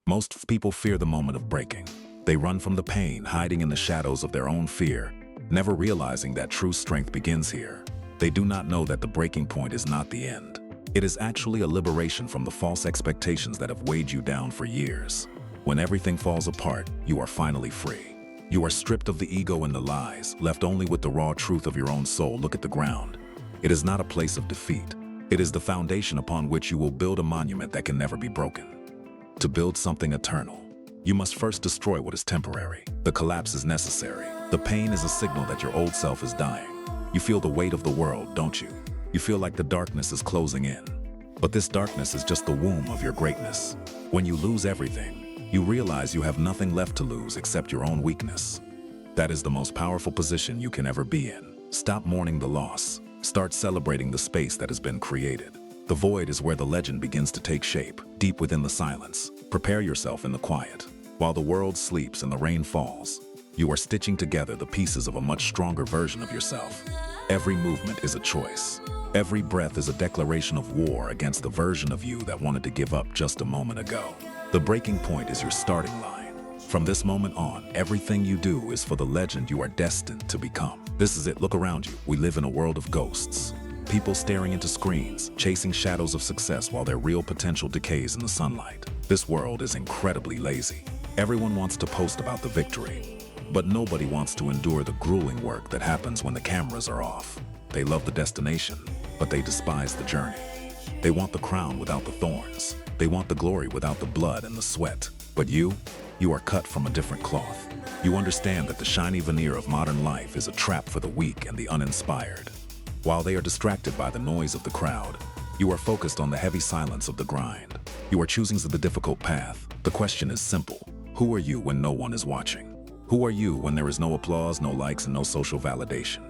Most people fear the moment of breaking. They run from the pain, hiding in the shadows of their own fear, never realizing that true strength begins here. They do not know that the breaking point is not the end. It is actually a liberation from the false expectations that have weighed you down for years. When everything falls apart, you are finally free. You are stripped of the ego and the lies, left only with the raw truth of your own soul. Look at the ground. It is not a place of defeat. It is the foundation upon which you will build a monument that can never be broken. To build something eternal, you must first destroy what is temporary. The collapse is necessary. The pain is a signal that your old self is dying. You feel the weight of the world, don't you? You feel like the darkness is closing in. But this darkness is just the womb of your greatness. When you lose everything, you realize you have nothing left to lose except your own weakness. That is the most powerful position you can ever be in. Stop mourning the loss. Start celebrating the space that has been created. The void is where the legend begins to take shape, deep within the silence. Prepare yourself in the quiet. While the world sleeps and the rain falls, you are stitching together the pieces of a much stronger version of yourself. Every movement is a choice. Every breath is a declaration of war against the version of you that wanted to give up just a moment ago. The breaking point is your starting line. From this moment on, everything you do is for the legend you are destined to become. This is it. Look around you. We live in a world of ghosts. People staring into screens, chasing shadows of success while their real potential decays in the sunlight. This world is incredibly lazy. Everyone wants to post about the victory, but nobody wants to endure the grueling work that happens when the cameras are off. They love the destination, but they despise the journey. They want the crown without the thorns. They want the glory without the blood and the sweat. But you are cut from a different cloth. You understand that the shiny veneer of modern life is a trap for the weak and the uninspired. While they are distracted by the noise of the crowd, you are focused on the heavy silence of the grind. You are choosing the difficult path. The question is simple. Who are you when no one is watching? Who are you when there is no applause, no likes, and no social validation?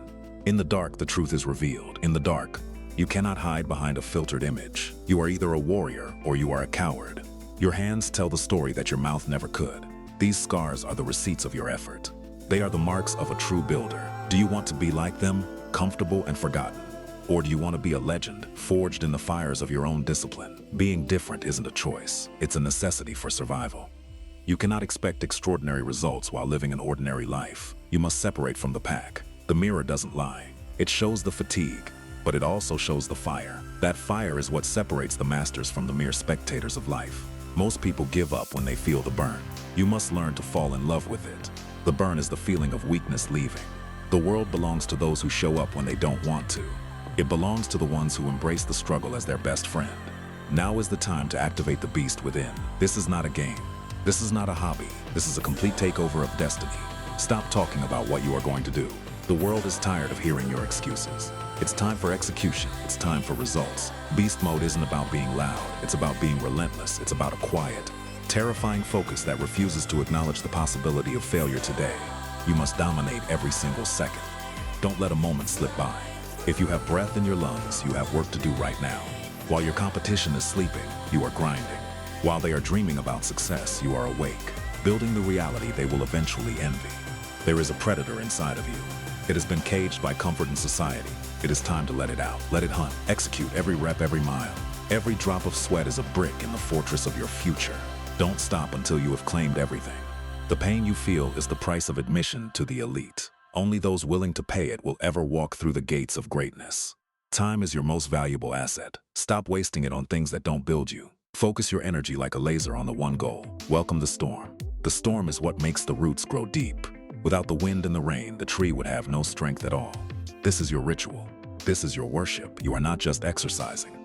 In the dark, the truth is revealed. In the dark, you cannot hide behind a filtered image. You are either a warrior or you are a coward. Your hands tell the story that your mouth never could. These scars are the receipts of your effort. They are the marks of a true builder. Do you want to be like them, comfortable and forgotten? Or do you want to be a legend, forged in the fires of your own discipline? Being different isn't a choice, it's a necessity for survival. You cannot expect extraordinary results while living an ordinary life. You must separate from the pack. The mirror doesn't lie. It shows the fatigue, but it also shows the fire. That fire is what separates the masters from the mere spectators of life. Most people give up when they feel the burn. You must learn to fall in love with it. The burn is the feeling of weakness leaving. The world belongs to those who show up when they don't want to. It belongs to the ones who embrace the struggle as their best friend. Now is the time to activate the beast within. This is not a game. This is not a hobby. This is a complete takeover of destiny. Stop talking about what you are going to do. The world is tired of hearing your excuses. It's time for execution. It's time for results. Beast mode isn't about being loud. It's about being relentless. It's about a quiet, terrifying focus that refuses to acknowledge the possibility of failure today. You must dominate every single second. Don't let a moment slip by. If you have breath in your lungs, you have work to do right now. While your competition is sleeping, you are grinding. While they are dreaming about success, you are awake, building the reality they will eventually envy. There is a predator inside of you. It has been caged by comfort and society. It is time to let it out. Let it hunt. Execute every rep, every mile. Every drop of sweat is a brick in the fortress of your future. Don't stop until you have claimed everything. The pain you feel is the price of admission to the elite. Only those willing to pay it will ever walk through the gates of greatness. Time is your most valuable asset. Stop wasting it on things that don't build you. Focus your energy like a laser on the one goal. Welcome the storm. The storm is what makes the roots grow deep. Without the wind and the rain, the tree would have no strength at all. This is your ritual. This is your worship. You are not just exercising.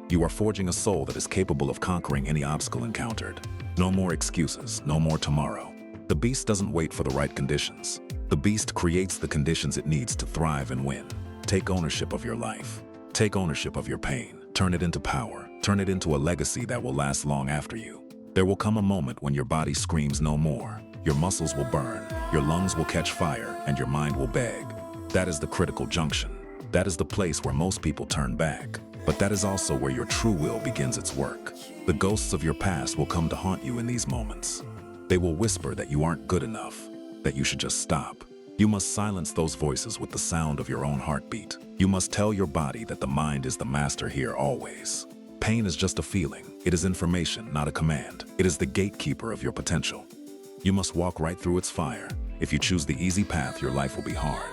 You are forging a soul that is capable of conquering any obstacle encountered. No more excuses, no more tomorrow. The beast doesn't wait for the right conditions. The beast creates the conditions it needs to thrive and win. Take ownership of your life. Take ownership of your pain. Turn it into power. Turn it into a legacy that will last long after you. There will come a moment when your body screams no more. Your muscles will burn, your lungs will catch fire, and your mind will beg. That is the critical junction. That is the place where most people turn back. But that is also where your true will begins its work. The ghosts of your past will come to haunt you in these moments. They will whisper that you aren't good enough, that you should just stop. You must silence those voices with the sound of your own heartbeat. You must tell your body that the mind is the master here always. Pain is just a feeling. It is information, not a command. It is the gatekeeper of your potential. You must walk right through its fire. If you choose the easy path, your life will be hard.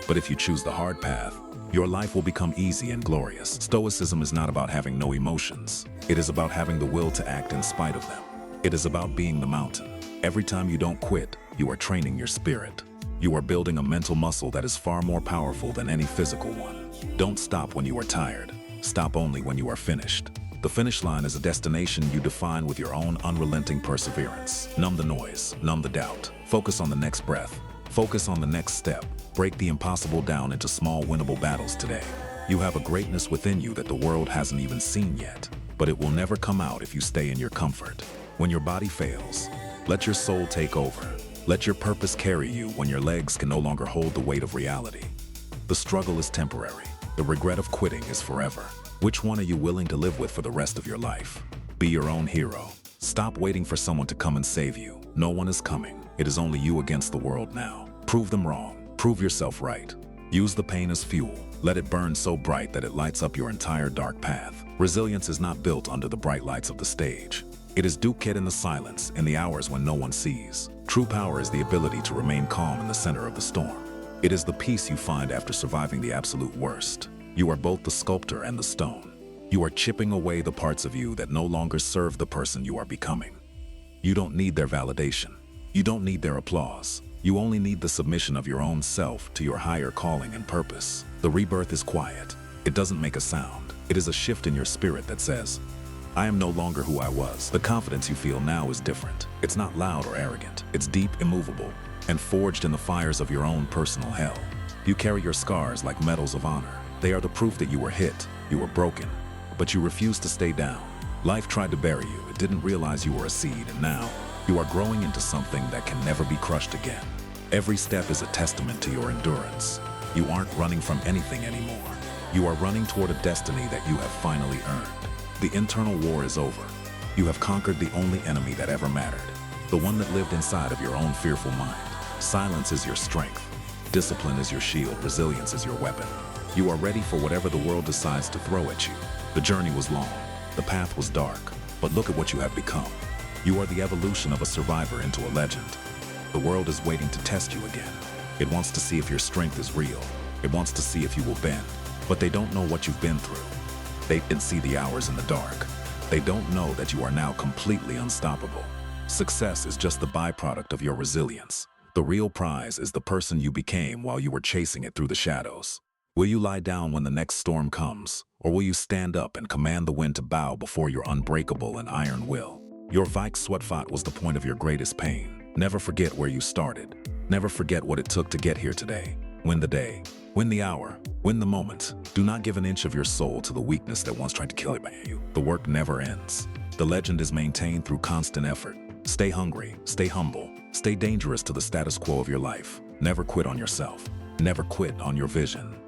But if you choose the hard path, your life will become easy and glorious. Stoicism is not about having no emotions. It is about having the will to act in spite of them. It is about being the mountain. Every time you don't quit, you are training your spirit. You are building a mental muscle that is far more powerful than any physical one. Don't stop when you are tired. Stop only when you are finished. The finish line is a destination you define with your own unrelenting perseverance. Numb the noise, numb the doubt. Focus on the next breath. Focus on the next step. Break the impossible down into small winnable battles today. You have a greatness within you that the world hasn't even seen yet, but it will never come out if you stay in your comfort. When your body fails, let your soul take over. Let your purpose carry you when your legs can no longer hold the weight of reality. The struggle is temporary. The regret of quitting is forever. Which one are you willing to live with for the rest of your life? Be your own hero. Stop waiting for someone to come and save you. No one is coming. It is only you against the world now. Prove them wrong. Prove yourself right. Use the pain as fuel. Let it burn so bright that it lights up your entire dark path. Resilience is not built under the bright lights of the stage. It is duked in the silence, in the hours when no one sees. True power is the ability to remain calm in the center of the storm. It is the peace you find after surviving the absolute worst. You are both the sculptor and the stone. You are chipping away the parts of you that no longer serve the person you are becoming. You don't need their validation. You don't need their applause. You only need the submission of your own self to your higher calling and purpose. The rebirth is quiet. It doesn't make a sound. It is a shift in your spirit that says, I am no longer who I was. The confidence you feel now is different. It's not loud or arrogant. It's deep, immovable, and forged in the fires of your own personal hell. You carry your scars like medals of honor. They are the proof that you were hit, you were broken, but you refused to stay down. Life tried to bury you. It didn't realize you were a seed, and now you are growing into something that can never be crushed again. Every step is a testament to your endurance. You aren't running from anything anymore. You are running toward a destiny that you have finally earned. The internal war is over. You have conquered the only enemy that ever mattered, the one that lived inside of your own fearful mind. Silence is your strength. Discipline is your shield. Resilience is your weapon. You are ready for whatever the world decides to throw at you. The journey was long. The path was dark. But look at what you have become. You are the evolution of a survivor into a legend. The world is waiting to test you again. It wants to see if your strength is real. It wants to see if you will bend. But they don't know what you've been through. They didn't see the hours in the dark. They don't know that you are now completely unstoppable. Success is just the byproduct of your resilience. The real prize is the person you became while you were chasing it through the shadows. Will you lie down when the next storm comes? Or will you stand up and command the wind to bow before your unbreakable and iron will? Your Sweatfot was the point of your greatest pain. Never forget where you started. Never forget what it took to get here today. Win the day. Win the hour. Win the moment. Do not give an inch of your soul to the weakness that once tried to kill you. The work never ends. The legend is maintained through constant effort. Stay hungry. Stay humble. Stay dangerous to the status quo of your life. Never quit on yourself. Never quit on your vision.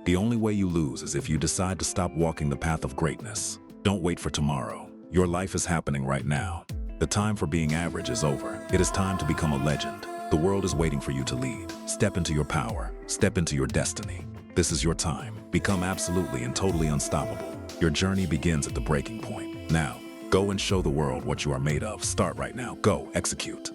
The only way you lose is if you decide to stop walking the path of greatness. Don't wait for tomorrow. Your life is happening right now. The time for being average is over. It is time to become a legend. The world is waiting for you to lead. Step into your power. Step into your destiny. This is your time. Become absolutely and totally unstoppable. Your journey begins at the breaking point. Now, go and show the world what you are made of. Start right now. Go, execute.